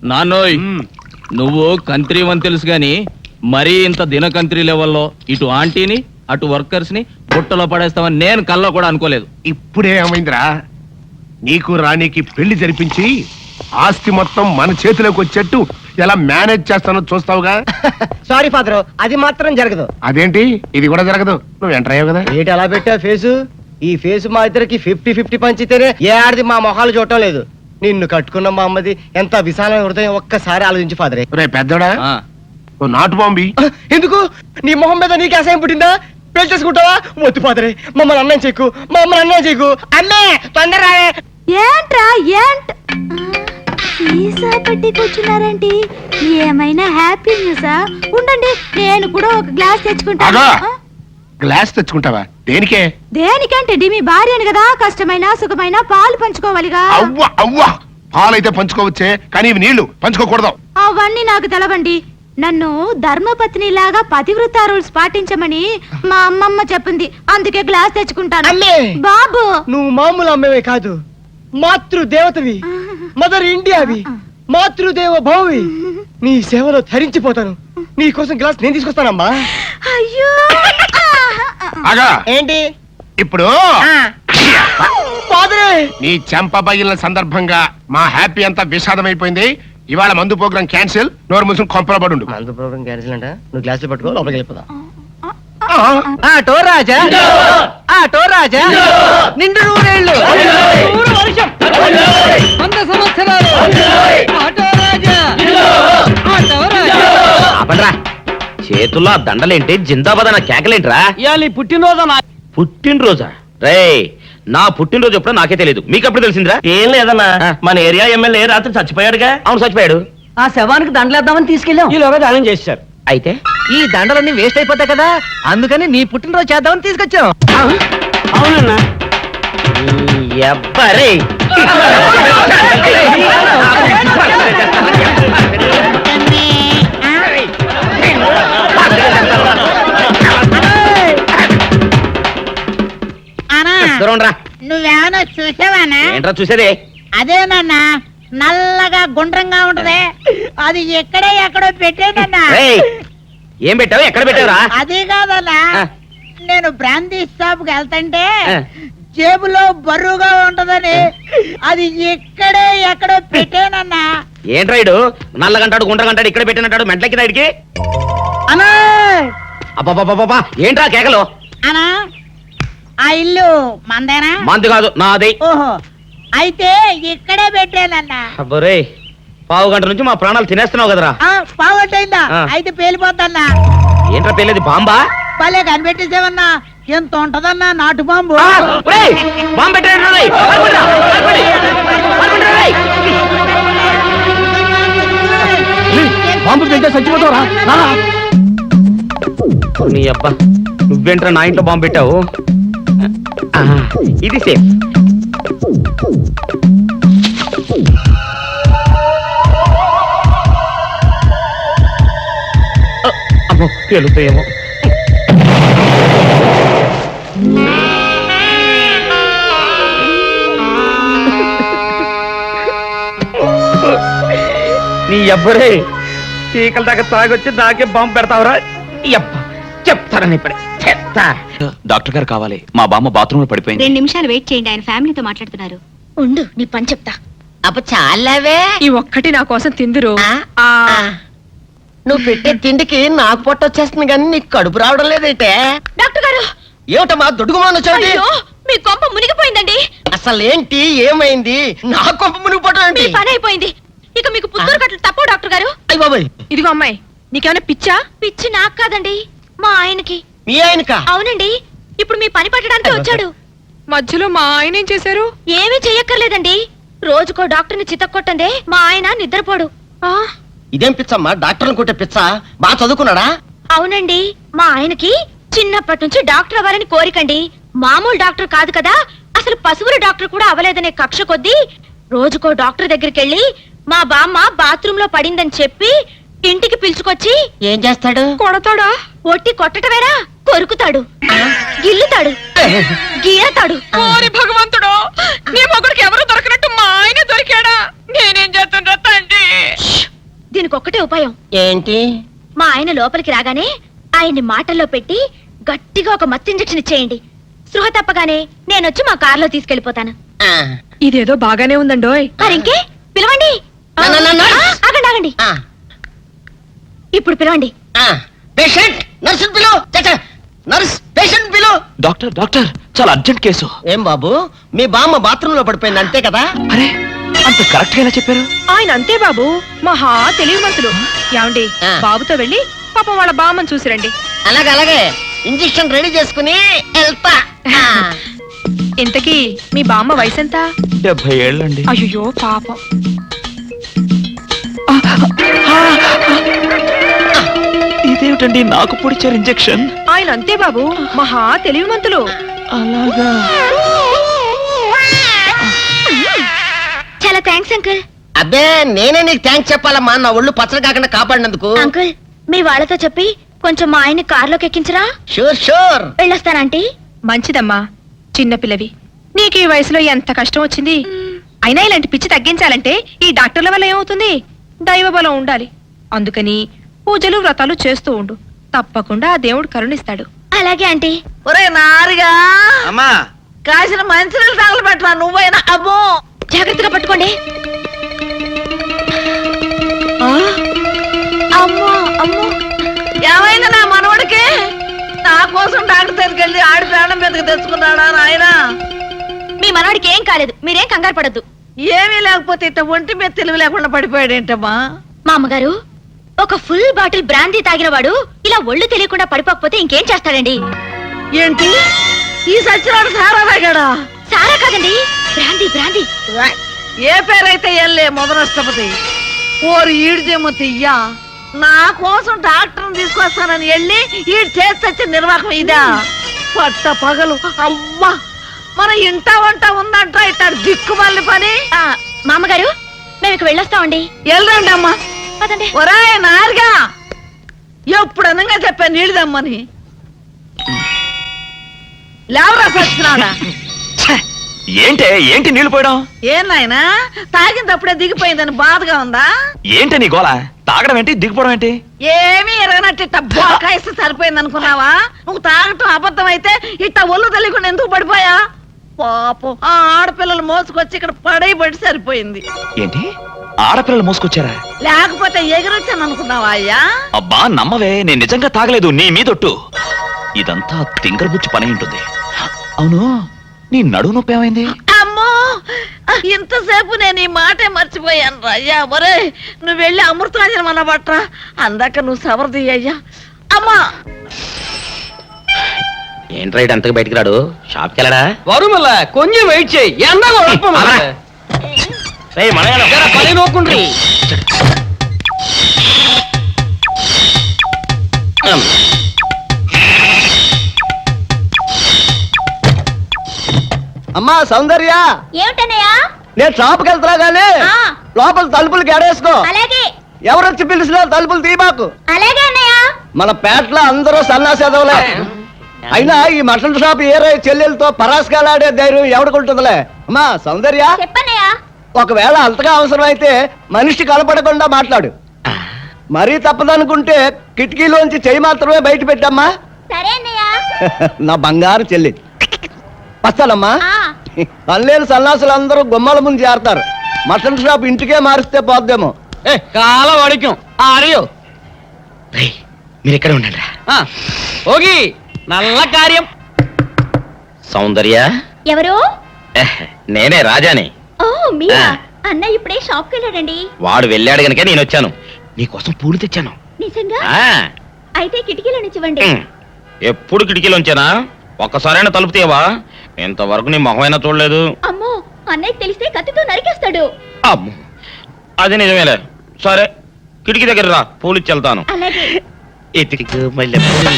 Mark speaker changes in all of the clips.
Speaker 1: నాన్నోయ్ నువ్వు కంత్రి అని తెలుసు గాని మరీ ఇంత దినకంత్రి లెవెల్లో ఇటు ఆంటీని అటు వర్కర్స్ ని బుట్టలో పడేస్తామని నేను కల్లో కూడా అనుకోలేదు.
Speaker 2: ఇప్పుడే ఏమైందిరా, నీకు రాణికి పెళ్లి జరిపించి ఆస్తి మొత్తం మన చేతిలోకి వచ్చేట్టు ఎలా మేనేజ్ చేస్తానో చూస్తావుగా.
Speaker 3: సారీ ఫాదర్, అది మాత్రం జరగదు.
Speaker 2: అదేంటి, ఇది కూడా జరగదు? నువ్వు ఎంటర్ అయ్యావు కదా.
Speaker 3: ఏంటి అలా పెట్టా ఫేసు? ఈ ఫేసు మా ఇద్దరికి 50-50 పంచితేనే ఏ ఆడిది మా మొహాలు చూడటం లేదు. నిన్ను కట్టుకున్న మా అమ్మది ఎంత విశాలమైన హృదయం, ఒక్కసారి ఆలోచించి ఫాదరే.
Speaker 2: రే పెద్దోడా,
Speaker 1: ఆ,
Speaker 2: ఓ నాటు బాంబి.
Speaker 3: ఎందుకు? నీ మొహం మీద నీకు అసహ్యం పుట్టిందా? పెళ్లి చేసుకుంటావా? వద్దు ఫాదరే, మమ్మల్ని అన్నం చేయకు, మా అమ్మని అన్నం చేయకు. అమ్మే తొందర
Speaker 4: ఏంట్రా ఏంట్ సీసా పెట్టి కూర్చున్నారేంటి? ఏమైనా హ్యాపీ న్యూసా? ఉండండి, నేను కూడా ఒక గ్లాస్ తెచ్చుకుంటాను.
Speaker 2: ఆగా! గ్లాస్ తెచ్చుకుంటావా? దేనికే?
Speaker 4: దేనికంటే మీ భార్యను కదా, కష్టమైన సుఖమైన పాలు పంచుకోవాలిగా.
Speaker 2: అవ్వ అవ్వ, పాలైతే పంచుకోవచ్చే, కానీ ఇవి నీళ్లు పంచుకోకూడదు.
Speaker 4: అవన్నీ నాకు తెలవండి. నన్ను ధర్మపత్ని లాగా పతివృత రూల్స్ పాటించమని మా అమ్మమ్మ చెప్పింది, అందుకే గ్లాస్ తెచ్చుకుంటాను.
Speaker 3: అమ్మే!
Speaker 4: బాబు,
Speaker 3: నువ్వు మామూలు అమ్మవే కాదు, మాతృదేవతవి, మదర్ ఇండియావి, మాతృదేవ భౌవి. నీ సేవలో ధరించిపోతాను. నీ కోసం గ్లాస్ నేను తీసుకొస్తానమ్మా.
Speaker 4: అయ్యో
Speaker 2: ఆగా!
Speaker 3: ఏంటి
Speaker 2: ఇప్పుడు
Speaker 3: ఫాదరే?
Speaker 2: నీ చెంప పగిలిన సందర్భంగా మా హ్యాపీ అంతా విషాదమైపోయింది. ఇవాళ మందు ప్రోగ్రాం క్యాన్సిల్. నోరు మూసుకుని కొంపలో పడుండు.
Speaker 3: మందు ప్రోగ్రామ్ క్యాన్సిల్ అంట. నువ్వు గ్లాసులు పట్టుకో, లోపలికి వెళ్ళిపోదా. ఆటో రాజా, ఆటో రాజా, నిండు నూరేళ్ళు, నూరు వర్షం, 100 సంవత్సరాలు, ఆటో రాజా, ఆటో రాజా.
Speaker 5: ఆపండ్రా, చేతుల్లో ఆ దండలేంటి, జిందాబాద్ అన్న కేకలేంట్రా?
Speaker 3: ఇయాలి పుట్టినరోజా?
Speaker 5: పుట్టినరోజా? రే, నా పుట్టినరోజు ఎప్పుడో నాకే తెలియదు, మీకు ఎప్పుడు తెలిసిందిరా?
Speaker 3: ఏం లేదన్నా, మన ఏరియా ఎమ్మెల్యే రాత్రి చచ్చిపోయాడుగా.
Speaker 5: అవును, చచ్చిపోయాడు.
Speaker 3: ఆ శవానికి దండలేద్దామని తీసుకెళ్ళాం. ఈలోగా దానం చేశారు.
Speaker 5: అయితే
Speaker 3: ఈ దండలన్నీ వేస్ట్ అయిపోతాయి కదా, అందుకని నీ పుట్టినరోజు చేద్దామని తీసుకొచ్చాం. అవునన్నా.
Speaker 5: ఎవ్వరే
Speaker 6: నువ్వేమన్నా చూసావానా?
Speaker 5: ఏంట్రా చూసేదే?
Speaker 6: అదేనన్నా, నల్లగా గుండ్రంగా ఉంటది, అది ఎక్కడో పెట్టేనన్నా.
Speaker 5: రేయ్, ఏం పెట్టావు? ఎక్కడ పెట్టావురా?
Speaker 6: అది కాదన్నా,
Speaker 5: ఆ.
Speaker 6: నేను బ్రాందీ షాప్ కి వెళ్తుంటే
Speaker 5: ఆ.
Speaker 6: జేబులో బరువుగా ఉంటదని అది ఎక్కడో పెట్టేనన్నా.
Speaker 5: ఏంట్రా ఇడు నల్లగంటాడు గుండ్రగంటాడు ఇక్కడ పెట్టినట్టాడు మెంట్లకి ఇడికి?
Speaker 6: అన్నా
Speaker 5: అబ్బాబాబాబా, ఏంట్రా కేకలు?
Speaker 6: అన్నా, ఆ ఇల్లు మందేనా?
Speaker 5: మంది కాదు, నాది.
Speaker 6: ఓహో, అయితే ఇక్కడే పెట్టానన్నా.
Speaker 5: అబ్బరే, పావు గంట నుంచి మా ప్రాణాలు తినేస్తున్నావు కదరా.
Speaker 6: పావట్టయిందా?
Speaker 5: ఆ.
Speaker 6: అయితే పేలిపోద్దన్నా.
Speaker 5: ఏంట్రా పెళ్ళేది, బాంబా?
Speaker 6: భలే కనిపెట్టేసేవన్నా, ఎంత ఉంటదన్నా నాటు బాంబు.
Speaker 5: బాంబు పెట్టాడు.
Speaker 3: బాంబు తింటే చచ్చిపోతావురా.
Speaker 5: నీ అబ్బా, నువ్వేంట్రా నా ఇంట్లో బాంబు పెట్టావు? ఆ, ఇది సేఫ్. అమ్మో, పేలుతాయేమో. నీ అబ్బరే, చీకల దాకా తాగొచ్చి నాకే బాంబు పెడతావురా? చెప్తారని ఇప్పుడే చెప్తా.
Speaker 7: డాక్టర్ గారు కావాలి, మా బామ్మ బాత్రూమ్ లో పడిపోయింది.
Speaker 4: 2 నిమిషాలు వెయిట్ చేయండి, ఆయన ఫ్యామిలీతో మాట్లాడుతున్నారు. ఉండు, నీ పని చెప్తా.
Speaker 6: అప్ప చాలావే,
Speaker 8: ఈ ఒక్కటి నా కోసం తిందురు.
Speaker 3: నువ్వు పెట్టే తిండికి నాకు పొట్ట వచ్చేస్తుంది కానీ నీకు కడుపు రావడం లేదేంటే?
Speaker 4: డాక్టర్ గారు,
Speaker 3: ఏమిటమ్మా దొడుగుమాను వచ్చాడు?
Speaker 4: అయ్యో, మీ కొంప మునిగిపోయిందండి.
Speaker 3: అసలు ఏంటి, ఏమైంది? నా కొంప మునిగిపోవడం
Speaker 4: మీ
Speaker 3: ఏంటి?
Speaker 4: పని అయిపోయింది. ఇక మీకు పుత్తూరు కట్టలు తప్పవు డాక్టర్ గారు.
Speaker 3: అయ్య బాబాయ్,
Speaker 8: ఇదిగో అమ్మాయి, నీకేమైనా పిచ్చా?
Speaker 4: పిచ్చి నాకు కాదండి, మా ఆయనకి.
Speaker 3: మీ ఆయనకా?
Speaker 4: అవునండి, ఇప్పుడు మీ పని పట్టడానికి వచ్చాడు.
Speaker 8: మధ్యలో మా ఆయన ఏం చేశారు?
Speaker 4: ఏమీ చెయ్యక్కర్లేదండి, రోజుకో డాక్టర్ని చితక్కొట్టందే మా ఆయన నిద్రపోడు.
Speaker 3: ఇదేం పిచ్చమ్మా, డాక్టర్ని కొట్టే పిచ్చ? బాగా చదువుకున్నాడా?
Speaker 4: అవునండి, మా ఆయనకి చిన్నప్పటి నుంచి డాక్టర్ అవ్వాలని కోరికండి. మామూలు డాక్టర్ కాదు కదా, అసలు పశువుల డాక్టర్ కూడా అవ్వలేదనే కక్ష కొద్దీ రోజుకో డాక్టర్ దగ్గరికి వెళ్ళి మా బామ్మ బాత్రూమ్ లో పడిందని చెప్పి ఇంటికి పిలుచుకొచ్చి
Speaker 3: ఏం చేస్తాడు?
Speaker 8: కొడతాడా?
Speaker 4: ఒట్టి కొట్టటమేరా, కొరుకుతాడు, గిల్లుతాడు, గీరతాడు.
Speaker 8: ఓరి భగవంతుడు, నీ మొగుడికి ఎవరు దొరికినట్టు మా ఆయన దొరికాడా? నేనేం చేస్తుండ్రా తండ్రి?
Speaker 4: దానికి ఒక్కటే ఉపాయం.
Speaker 3: ఏంటి?
Speaker 4: మా ఆయన లోపలికి రాగానే ఆయన్ని మాటల్లో పెట్టి గట్టిగా ఒక మత్తు ఇంజెక్షన్ ఇచ్చేయండి. స్పృహ తప్పగానే నేనొచ్చి మా కారులో తీసుకెళ్లిపోతాను.
Speaker 8: ఇదేదో బాగానే ఉందండోయ్.
Speaker 4: మరింకే పిలవండి. ఆగండి ఆగండి, ఇప్పుడు పిలవండి.
Speaker 3: పేషెంట్ నర్సు పిలు. నర్స్ పేషెంట్ పిలు.
Speaker 7: డాక్టర్ డాక్టర్ చాలా అర్జెంట్ కేసు.
Speaker 3: ఏం బాబు, మీ బామ్మ బాత్రూమ్ లో పడిపోయింది అంతే కదా?
Speaker 7: అరే అంత కరెక్ట్ గా ఎలా చెప్పారు?
Speaker 8: ఆయన అంతే బాబు, మహా తెలివిమంతులు. ఏమండి, బాబుతో వెళ్ళి పాపం వాళ్ళ బామ్మని చూసిరండి.
Speaker 3: అలాగే ఇంజెక్షన్ రెడీ చేసుకుని వెళ్తా.
Speaker 8: ఇంతకీ మీ బామ్మ వయసు ఎంత?
Speaker 7: 70 ఏళ్ళండి.
Speaker 8: అయ్యో పాపం.
Speaker 7: ఇదేమిటండి నాకు పొడిచారు ఇంజెక్షన్?
Speaker 8: ఆయన అంతే బాబు, మహా తెలివిమంతులు.
Speaker 7: అలాగా.
Speaker 4: చాలా థ్యాంక్స్ అంకుల్.
Speaker 3: అబ్బే నేనే నీకు థ్యాంక్స్ చెప్పాలమ్మా, నా ఒళ్ళు పచ్చడి కాకుండా కాపాడినందుకు.
Speaker 4: అంకుల్, మీ వాళ్ళతో చెప్పి కొంచెం మా ఆయన్ని కారులోకి ఎక్కించరా?
Speaker 3: Sure sure.
Speaker 4: వెళ్ళొస్తానంటీ.
Speaker 8: మంచిదమ్మా, చిన్నపిల్లవి. నీకు ఈ వయసులో ఎంత కష్టం వచ్చింది. అయినా ఇలాంటి పిచ్చి తగ్గించాలంటే ఈ డాక్టర్ల వల్ల ఏమవుతుంది? దైవ బలం ఉండాలి. అందుకని పూజలు వ్రతాలు చేస్తూ ఉండు, తప్పకుండా ఆ దేవుడు కరుణిస్తాడు.
Speaker 4: అలాగే ఆంటీ.
Speaker 6: ఒరే నారిగా,
Speaker 3: అమ్మా
Speaker 6: కాసిన మంచినీళ్ళు తగలబెట్టరా నువ్వైనా. అబ్బో,
Speaker 4: జాగ్రత్తగా పట్టుకోండి. అమ్మో అమ్మో,
Speaker 6: ఏమైంది నా మనవడికి? నా కోసం డాక్టర్ దగ్గరికి వెళ్ళి ఆడి ప్రాణం మీదకి తెచ్చుకున్నాడా నాయనా?
Speaker 4: మీ మనవాడికి ఏం కాలేదు, మీరేం కంగారు పడద్దు.
Speaker 6: ఏమీ లేకపోతే ఇట్ట ఒంటి మీద తెలివి లేకుండా పడిపోయాడేంటమ్మా?
Speaker 4: మా అమ్మగారు, ఒక ఫుల్ బాటిల్ బ్రాందీ తాగిన వాడు ఇలా ఒళ్ళు తెలియకుండా పడిపోకపోతే ఇంకేం చేస్తాడండి?
Speaker 6: ఏంటి ఈ సచ్చినాడు సారా తాగాడా?
Speaker 4: సారా కాదండి, బ్రాందీ బ్రాందీ.
Speaker 6: ఏ పేరైతే ఎల్లే మొదనష్టపతి. ఓరు ఈడు చెమ్మతియ్యా, నా కోసం డాక్టర్ని తీసుకొస్తానని వెళ్ళి ఈడు చేసి నిర్వాహకం ఇదా? పట్ట పగలు అమ్మా, మన ఇంట వంట ఉందంట ఇట్టాడు దిక్కుమల్లి పని.
Speaker 4: మా అమ్మగారు, మేము ఇక వెళ్ళొస్తామండి.
Speaker 6: వెళ్ళండి అమ్మా.
Speaker 4: పదండి.
Speaker 6: ఒరే నారుగా, ఎప్పుడు అనంగా చెప్పా నీళ్ళు దమ్మని. లేవరా సచ్చినాడా?
Speaker 7: ఏంటి నీళ్లు పోయడం?
Speaker 6: ఏం నాయనా, తాగినప్పుడే దిగిపోయిందని బాధగా ఉందా?
Speaker 7: ఏంటి నీ గోల? తాగడం ఏంటి, దిగిపోవడం ఏంటి?
Speaker 6: ఏమీ ఎరగనట్టు ఇట్ట బోకాయిస్తే సరిపోయింది అనుకున్నావా? నువ్వు తాగటం అబద్ధం అయితే ఇట్ట ఒళ్ళు తెలియకుండా ఎందుకు పడిపోయా? పాపం ఆ ఆడపిల్లలు మోసుకొచ్చి ఇక్కడ పడైబడి సరిపోయింది.
Speaker 7: ఏంటి ఆడపిల్లలు మోసుకొచ్చారా?
Speaker 6: లేకపోతే ఎగిరొచ్చాను అనుకున్నావా అయ్యా?
Speaker 7: అబ్బా నమ్మవే, నేను నిజంగా తాగలేదు, నీ మీదొట్టు. ఇదంతా తింగరబుచ్చి పని ఉంటుంది. అవును, నీ నడుము నొప్పి ఏమైంది?
Speaker 6: అమ్మో, ఇంతసేపు నేను ఈ మాటే మర్చిపోయాను రా అయ్యా. ఒరే నువ్వు వెళ్ళి అమృతాంజనం అన్న బట్రా, అందాక నువ్వు సవరది అయ్యా. అమ్మా,
Speaker 3: ఏంట్రా ఇటు అంతకు బయటికి రాడు? షాప్కి వెళ్ళడా?
Speaker 5: వరుమల్ల కొంచెం వెయిట్ చేయి. ఎండ పని నోకుండ్రి.
Speaker 3: అమ్మా సౌందర్య,
Speaker 4: ఏమిటన్నయ్యా?
Speaker 3: నేను షాప్కి వెళ్తున్నా గానీ లోపల తలుపులు గడేసుకో.
Speaker 4: అలాగే
Speaker 3: ఎవరొచ్చి పిలిచినా తలుపులు తీయబాకు.
Speaker 4: అలాగే అన్నయ్య.
Speaker 3: మన పేటలో అందరూ సన్నాసేదవులే. అయినా ఈ మటన్ షాప్ ఏరే చెల్లెలతో పరాస్కాలాడే ధైర్యం ఎవడుకుంటుందిలే. అమ్మా సౌందర్య,
Speaker 4: చెప్పన్నయ్యా.
Speaker 3: ఒకవేళ అంతగా అవసరం అయితే మనిషి కనపడకుండా మాట్లాడు. మరీ తప్పదనుకుంటే కిటికీలోంచి చెయ్యి మాత్రమే బయట పెట్టమ్మా.
Speaker 4: సరే అన్నయ్య.
Speaker 3: నా బంగారు చెల్లి. వస్తానమ్మా. పల్లెలు సన్నాసులు అందరూ గుమ్మల ముందు చేరతారు. మటన్ షాప్ ఇంటికే మారిస్తే పోద్దేమో.
Speaker 5: కాల వడికం ఆడియో.
Speaker 3: మీరు ఇక్కడ ఉండండి.
Speaker 5: ఓగి నల్ల కార్యం.
Speaker 3: సౌందర్య,
Speaker 4: ఎవరు?
Speaker 3: నేనే రాజాని.
Speaker 4: ఓ మీరా? అన్నయ్య ఇప్పుడే షాప్ కి వెళ్ళాడండి.
Speaker 3: వాడు వెళ్ళాడు గనుక నేను వచ్చాను. నీకోసం పూలు తెచ్చాను.
Speaker 4: నిజంగా? అయితే కిటికీలో నుంచి ఇవ్వండి.
Speaker 3: ఎప్పుడు కిటికీలో ఉంచానా? ఒక్కసారైనా తలుపు తీయవా? ఇంతవరకు నీ మొహమైనా చూడలేదు.
Speaker 4: అమ్మో, అన్నయ్య తెలిస్తే కత్తితో నరికేస్తాడు.
Speaker 3: అమ్మో, అది నిజమేలే. సరే కిటికీ దగ్గర రా, పూలు ఇచ్చి వెళ్తాను.
Speaker 4: అలాగే.
Speaker 3: ఎతికి మల్లె పూలు.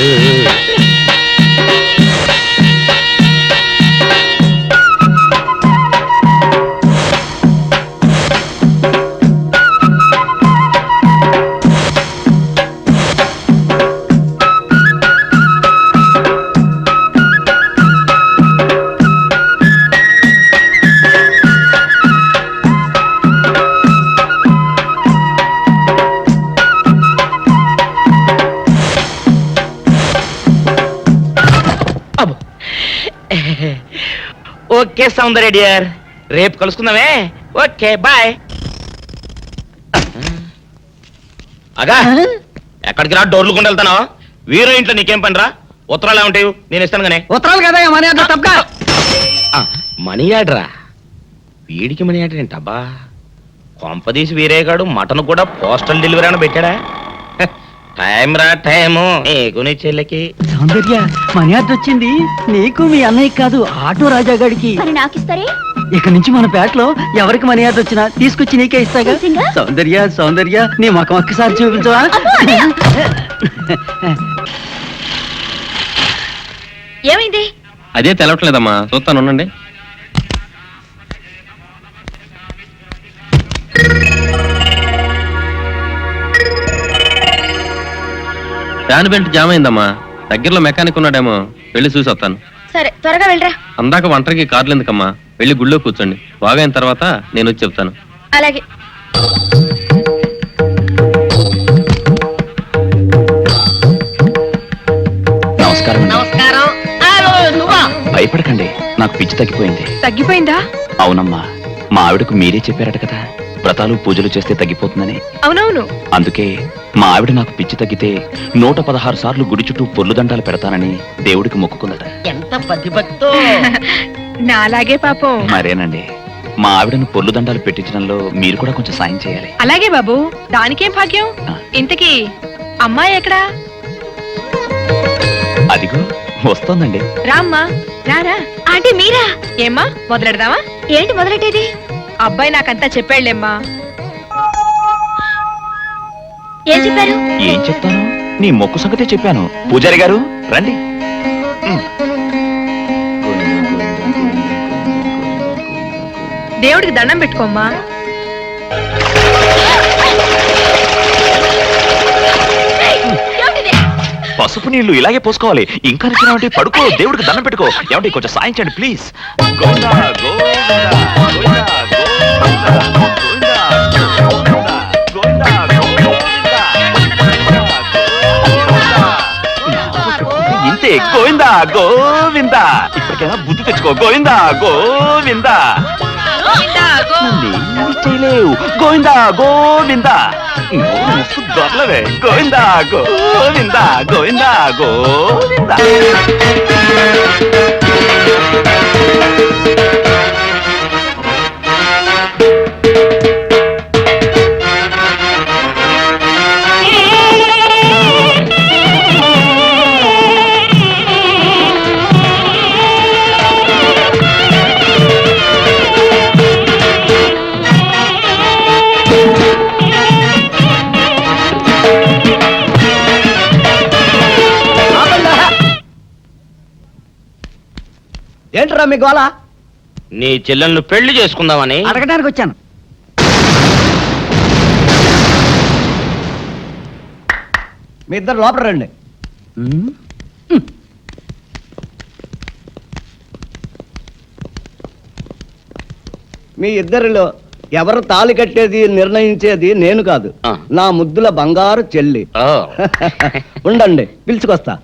Speaker 5: ఓకే సౌందర్య డియర్, రేపు కలుసుకుందామే. Okay bye. అగా ఎక్కడికి రా, డోర్లు కొండ వెళ్తాను. వీరో ఇంట్లో నీకేం పని రా? ఉత్తరాలు ఏమంటాయి? నేను ఇస్తాను కానీ.
Speaker 3: ఉత్తరాలు కదా మనీ ఆర్డర్ తప్ప.
Speaker 5: మనీ ఆర్డరా? వీడికి మనీ ఆర్డర్ ఏంటబ్బా? కొంపదీసి వీరేగాడు మటన్ కూడా పోస్టల్ డెలివరీ అని పెట్టాడా? టైం రా టైము నీకు నీ చెల్లెకి.
Speaker 3: సౌందర్య మనీ ఆర్డర్ వచ్చింది నీకు మీ అన్నయ్య కాదు, ఆటో రాజా గారికి.
Speaker 4: మరి నాకిస్తారే?
Speaker 3: ఇక నుంచి మన పేటలో ఎవరికి మనీ ఆర్డర్ వచ్చినా తీసుకొచ్చి నీకే ఇస్తాగా. సౌందర్య సౌందర్య నీ ముఖం ఒక్కసారి చూపించవా?
Speaker 4: ఏమైంది?
Speaker 1: అదే తెలవట్లేదమ్మా, చూస్తాను ఉండండి. ఫ్యాన్ బెల్ట్ జామ్ అయిందమ్మా. దగ్గరలో మెకానిక్ ఉన్నాడేమో, వెళ్ళి చూసి వస్తాను.
Speaker 4: సరే త్వరగా వెళ్ళరా.
Speaker 1: అందాక ఒంటరికి కార్లు ఎందుకమ్మా, వెళ్ళి గుళ్ళో కూర్చోండి. బాగైన తర్వాత నేను వచ్చి చెప్తాను.
Speaker 4: అలాగే.
Speaker 7: నమస్కారం అండి.
Speaker 6: నమస్కారం.
Speaker 7: భయపడకండి, నాకు పిచ్చి తగ్గిపోయింది.
Speaker 8: తగ్గిపోయిందా?
Speaker 7: అవునమ్మా, మా ఆవిడకు మీరే చెప్పారట కదా, వ్రతాలు పూజలు చేస్తే తగ్గిపోతుందని.
Speaker 8: అవునవును.
Speaker 7: అందుకే మా ఆవిడ నాకు పిచ్చి తగ్గితే 116 సార్లు గుడి చుట్టూ పొర్లు దండాలు పెడతానని దేవుడికి మొక్కుకుందట.
Speaker 6: ఎంత పతిభక్తో.
Speaker 8: నాలాగే పాపం.
Speaker 7: మరేనండి, మా ఆవిడను పొర్లు దండాలు పెట్టించడంలో మీరు కూడా కొంచెం సాయం చేయాలి.
Speaker 8: అలాగే బాబు, దానికేం భాగ్యం. ఇంతకీ అమ్మాయి ఎక్కడా?
Speaker 7: అదిగో వస్తోందండి.
Speaker 8: రామ్మా, రారా.
Speaker 4: ఆంటీ మీరా?
Speaker 8: ఏమ్మా మొదలెడదామా?
Speaker 4: ఏంటి మొదలెట్టేది?
Speaker 8: అబ్బాయి నాకంతా చెప్పాళ్లేమ్మా.
Speaker 4: ఏం చెప్పారు?
Speaker 7: ఏం చెప్తాను, నీ మొక్కు సంగతే చెప్పాను. పూజారి గారు రండి.
Speaker 8: దేవుడికి దండం పెట్టుకోమ్మా.
Speaker 7: పసుపు నీళ్లు ఇలాగే పోసుకోవాలి. ఇంకా నిచ్చినామంటే పడుకో, దేవుడికి దండం పెట్టుకో. ఏమంటే కొంచెం సాయం చేయండి ప్లీజ్. గోవిందా, గోవిందా, గోవిందా, గోవిందా, గోవిందా, గోవిందా, గోవిందా. ఇంతే, గోవిందా గోవిందా. ఇప్పటికైనా బుద్ధి తెచ్చుకో. గోవిందా గోవిందా. నన్నేమీ చేయలేవు. గోవిందా గోవిందా. దొరలవే. గోవిందా గోవిందా, గోవిందా గోవిందా.
Speaker 3: ఏంట్రా మీ గోళ?
Speaker 5: నీ చెల్లెలను పెళ్లి చేసుకుందామని
Speaker 3: అడగడానికి వచ్చాను. మీ ఇద్దరు లోపల రండి. మీ ఇద్దరిలో ఎవరు తాళి కట్టేది నిర్ణయించేది నేను కాదు, నా ముద్దుల బంగారు చెల్లి. ఉండండి, పిలుచుకొస్తా.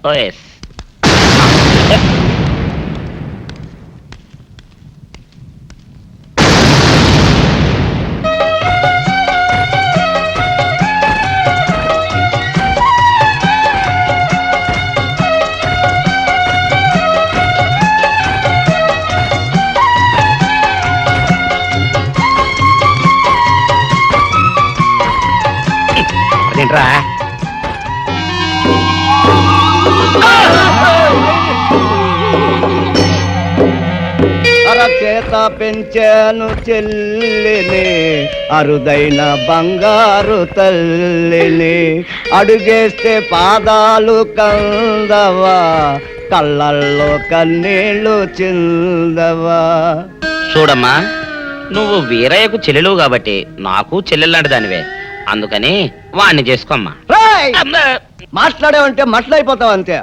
Speaker 5: అదేంట్రా?
Speaker 3: అరచేత పెంచాను చెల్లిని, అరుదైన బంగారు తల్లిని. అడుగేస్తే పాదాలు కందవా, కళ్ళల్లో కన్నీళ్లు చిందవా.
Speaker 5: చూడమ్మా, నువ్వు వీరయ్యకు చెల్లెలు కాబట్టి నాకు చెల్లెల్లాంటి దానివే. అందుకని వాణ్ణి చేసుకోమ్మా.
Speaker 3: మాట్లాడేవంటే మట్లయిపోతావు అంతే.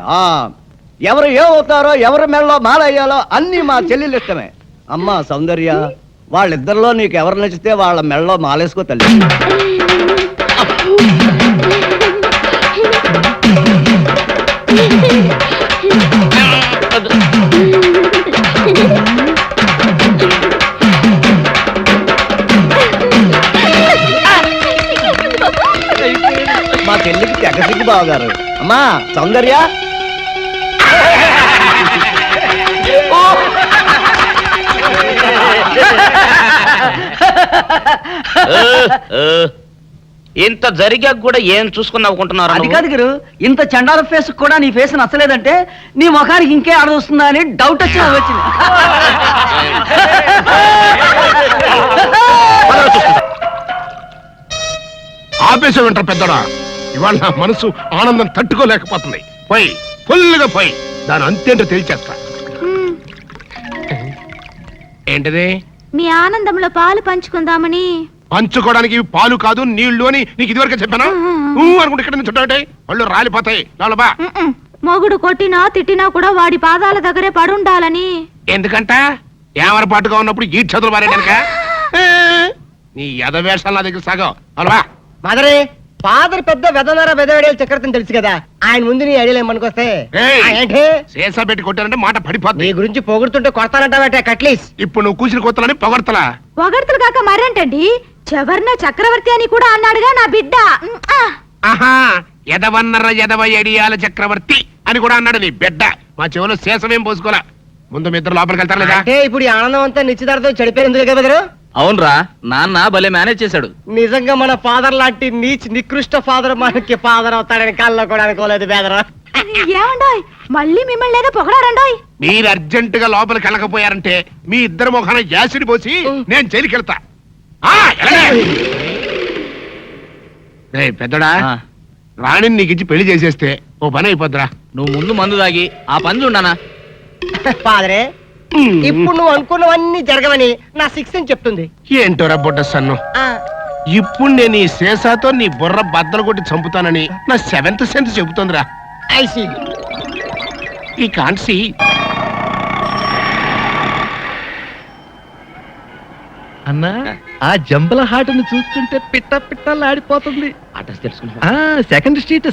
Speaker 3: ఎవరు ఏమవుతారో, ఎవరి మెళ్ళలో మాలయ్యాలో అన్ని మా చెల్లెలు ఇష్టమే. అమ్మా సౌందర్య, వాళ్ళిద్దరిలో నీకు ఎవరు నచ్చితే వాళ్ళ మెళ్ళలో మాలేసుకో తల్లి. బావ గారు. అమ్మా సౌందర్య,
Speaker 5: ఇంత జరిగాక కూడా ఏం చూసుకుని నవ్వుకుంటున్నారు
Speaker 3: అది కాదు గురు, ఇంత చండాల ఫేస్ కూడా నీ ఫేస్ నచ్చలేదంటే నీ ముఖానికి ఇంకే ఆడదొస్తుందా అని డౌట్ వచ్చింది.
Speaker 2: ఆపేసే వింటారు పెద్దడా. ఇవాళ నా మనసు ఆనందం తట్టుకోలేకపోతుంది. పోయి ఫుల్గా పోయి దాని అంతేంటో తేల్చేస్తా. ఏంటిది?
Speaker 4: మీ ఆనందంలో పాలు పంచుకుందామని.
Speaker 2: పంచుకోవడానికి ఇవి పాలు కాదు నీళ్లు అని నీకు ఇదివరకే చెప్పానా? అనుకుంటే ఇక్కడ నుంచి చుట్టాటే వాళ్ళు రాలిపోతాయి. లోపల
Speaker 4: మొగుడు కొట్టినా తిట్టినా కూడా వాడి పాదాల దగ్గరే పడుండాలని.
Speaker 2: ఎందుకంట ఏమరపాటుగా ఉన్నప్పుడు ఈ చదువులు మారే కనుక నీ యథవేషాలు నా దగ్గర సాగం. అలవా
Speaker 3: మదరే, ఫాదర్ పెద్ద వెదనర వెదవేడేలు చక్రవర్తిని తెలుసు కదా, ఆయన ముందు నీ ఐడియా ఏమనుకొస్తే ఏంటి
Speaker 2: శేషా పెట్టి కొట్టానంటే మాట పడిపోతుంది.
Speaker 3: నీ గురించి పొగుడుతుంటే కొడతానంటావటే కట్లీస్.
Speaker 2: ఇప్పుడు నువ్వు కూసిన కొత్తలని పొగడతలా?
Speaker 4: పొగడ్తలు కాక మరేంటండి, చెవర్న చక్రవర్తి అని కూడా అన్నాడుగా నా బిడ్డ.
Speaker 2: ఆహా, ఎదవన్నర ఎదవ ఎడియాల చక్రవర్తి అని కూడా అన్నాడు నీ బిడ్డ. మా చెవులో శేషమేం పోసుకోలే. ముందు మీ ఇద్దరు లోపలికి వెళ్తారు లేదా?
Speaker 3: అంటే ఇప్పుడు ఈ ఆనందం అంతా నిశ్చితార్థం చెడిపోయింది కదా బెదరు.
Speaker 1: అవునరా, నాన్న భలే మేనేజ్ చేశాడు.
Speaker 3: నిజంగా మన ఫాదర్ లాంటి నీచ్ నికృష్ట ఫాదర్ మనకి ఫాదర్ అవుతాడని కళ్ళలో కూడా అనుకోలేదు బెదరు.
Speaker 4: ఏమండోయ్, మళ్ళీ మిమ్మల్ని ఏదో పొగడారండోయ్.
Speaker 2: మీరు అర్జెంట్ గా లోపలికి వెళ్ళకపోయారంటే మీ ఇద్దరు ముఖాన యాసిడ్ పోసి నేను జైలుకి వెళ్తా. పెద్దడా,
Speaker 1: ఆ,
Speaker 2: రాణిని నీకు ఇచ్చి పెళ్లి చేసేస్తే ఓ పని అయిపోద్దిరా.
Speaker 1: నువ్వు ముందు మందు తాగి ఆ పని చూడనా.
Speaker 3: ఫాదరే, ఇప్పుడు నువ్వు అనుకున్నవన్నీ జరగవని నా సిక్స్ అని చెప్తుంది.
Speaker 2: ఏంటోరా బుడ్డ సన్ను, ఇప్పుడు నేను ఈ శేషాతో నీ బుర్ర బద్దలు కొట్టి చంపుతానని నా సెవెంత్ సెన్స్ చెబుతుందిరా.
Speaker 3: ఐసి
Speaker 2: ఈ కాన్సీ
Speaker 9: అన్నా, ఆ జంబల హాటును చూస్తుంటే పిట్ట పిట్టలాడిపోతుంది.
Speaker 5: అడ్రస్ తెలుసుకున్నా.
Speaker 9: Second street.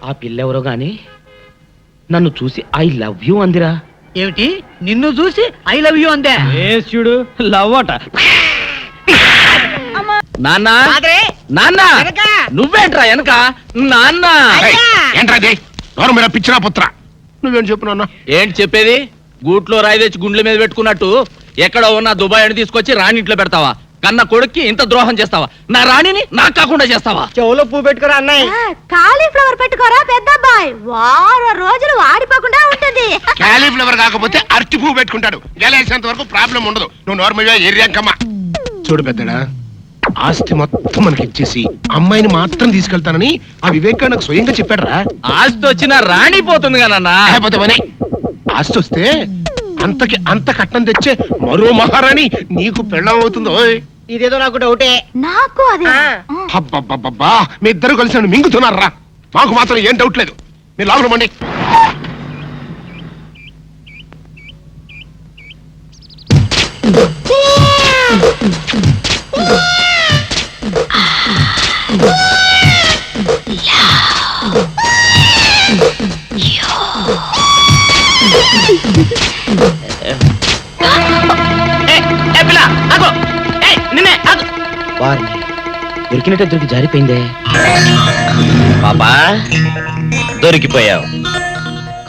Speaker 5: ఆ పిల్లెవరో గాని నన్ను చూసి ఐ లవ్ యూ అందిరా.
Speaker 3: ఏమిటి, నిన్ను చూసి ఐ లవ్ యూ అందే?
Speaker 1: చూడు లవ్ అట. నాన్న, నాన్న, నువ్వేంట్రా వెనక? నాన్న
Speaker 2: ఏంట్రా దూరం మీద పిచ్చినా పుత్ర, నువ్వేం చెప్పు నాన్న.
Speaker 1: ఏంటి చెప్పేది? గూట్లో రాయి తెచ్చి గుండెల మీద పెట్టుకున్నట్టు ఎక్కడో ఉన్న దుబాయ్ అని తీసుకొచ్చి రాణి ఇంట్లో పెడతావా? కన్న కొడుక్కి ఇంత ద్రోహం చేస్తావా? నా రాణిని నాకు కాకుండా చేస్తావా?
Speaker 3: చెవులో పువ్వు పెట్టుకురా అన్నయ్య.
Speaker 4: కాలీఫ్లవర్ పెట్టుకోరా పెద్దబ్బాయి, వారం రోజులు వాడిపోకుండా ఉంటుంది.
Speaker 2: క్యాలీఫ్లవర్ కాకపోతే అరటి పువ్వు పెట్టుకుంటాడు. గెలేసేంత వరకు ప్రాబ్లం ఉండదు. నువ్వు నార్మల్గా ఏరియాంకమ్మా. చూడు పెద్దడా, ఆస్తి మొత్తం మనకి ఇచ్చేసి అమ్మాయిని మాత్రం తీసుకెళ్తానని ఆ వివేక్ నాకు స్వయంగా చెప్పాడురా.
Speaker 1: ఆస్తి వచ్చిన రాణి పోతుంది కానన్నా.
Speaker 2: లేకపోతే పని. ఆస్తి వస్తే అంతకి అంత కట్నం తెచ్చే మరో మహారాణి నీకు పెళ్ళం అవుతుందో.
Speaker 3: ఇదేదో నాకు డౌటే.
Speaker 4: నాకు అదే.
Speaker 2: అబ్బబ్బబ్బబ్బా, మీ ఇద్దరు కలిసి నన్ను మింగుతున్నారా? మాకు మాత్రం ఏం డౌట్ లేదు. మీరు లోపల పండి.
Speaker 5: దొరికినట్టే దొరికి జారిపోయిందే. పాపా, దొరికిపోయావు.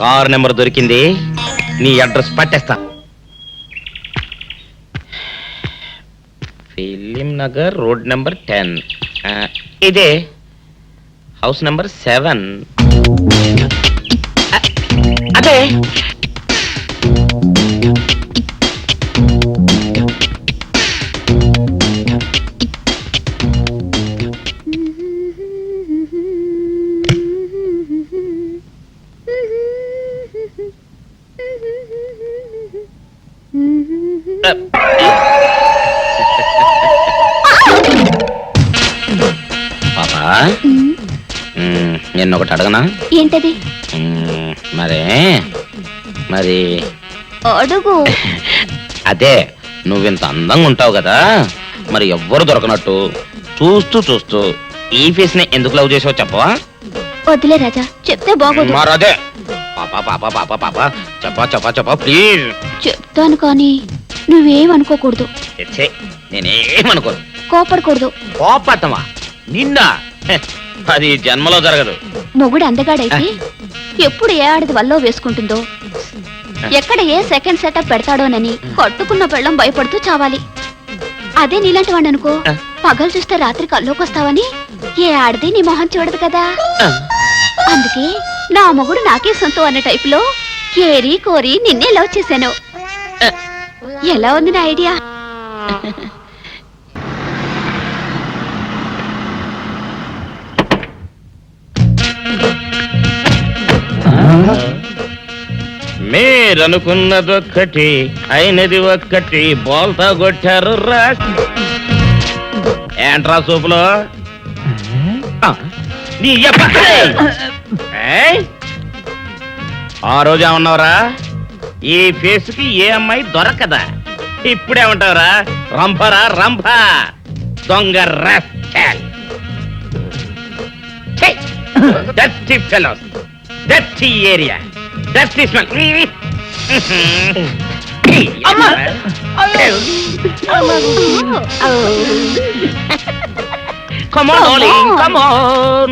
Speaker 5: కార్ నెంబర్ దొరికింది, నీ అడ్రస్ పట్టేస్తా. Film Nagar, road number 10. ఇదే హౌస్ నెంబర్ 7. అదే పాపా, నిన్న ఒకటి అడగనా?
Speaker 4: ఏంటది?
Speaker 5: మరి
Speaker 4: అడుగు.
Speaker 5: అదే నువ్వింత అందంగా ఉంటావు కదా, మరి ఎవ్వరు దొరకనట్టు చూస్తూ చూస్తూ ఈ ఫేస్ ని ఎందుకు లవ్ చేసావు చెప్పవా?
Speaker 4: వదిలే రాజా, చెప్తే బాగోదు.
Speaker 5: మరదే పాపా పాపా పాపా పాపా చెప్పా చెప్పా చెప్పా ప్లీజ్.
Speaker 4: చెప్తాను కానీ నువ్వేమనుకోకూడదు,
Speaker 5: నేనేమనుకోను.
Speaker 4: కోపడకూడదు.
Speaker 5: కోపడతావా? నిన్న హె, అది జన్మలో జరగదు.
Speaker 4: మొగుడు అందగాడైతే ఎప్పుడు ఏ ఆడది వల్లో వేసుకుంటుందో, ఎక్కడ ఏ సెకండ్ సెటప్ పెడతాడోనని కట్టుకున్న పెళ్ళం భయపడుతూ చావాలి. అదే నీలాంటి వాడు అనుకో, పగలు చూస్తే రాత్రి కల్లోకొస్తావని ఏ ఆడది నీ మొహం చూడదు కదా. అందుకే నా మొగుడు నాకే సొంతం అన్న టైప్ లో ఏరి కోరి నిన్నే లవ్ చేశాను. ఎలా ఉంది నా ఐడియా?
Speaker 5: మీరనుకున్నదొక్కటి అయినది ఒక్కటి, బోల్తా కొట్టారు రా. ఏంట్రా సూపులో నీ యబ్బ. ఏయ్! ఆ రోజు ఏమన్నావురా? ఈ ఫేస్ కి ఏ అమ్మాయి దొరకదా. ఇప్పుడేమంటావురా? రంపరా రంప, దొంగ rascal. Dirty fellows, dirty area, dirty smell. Come on, darling, come on.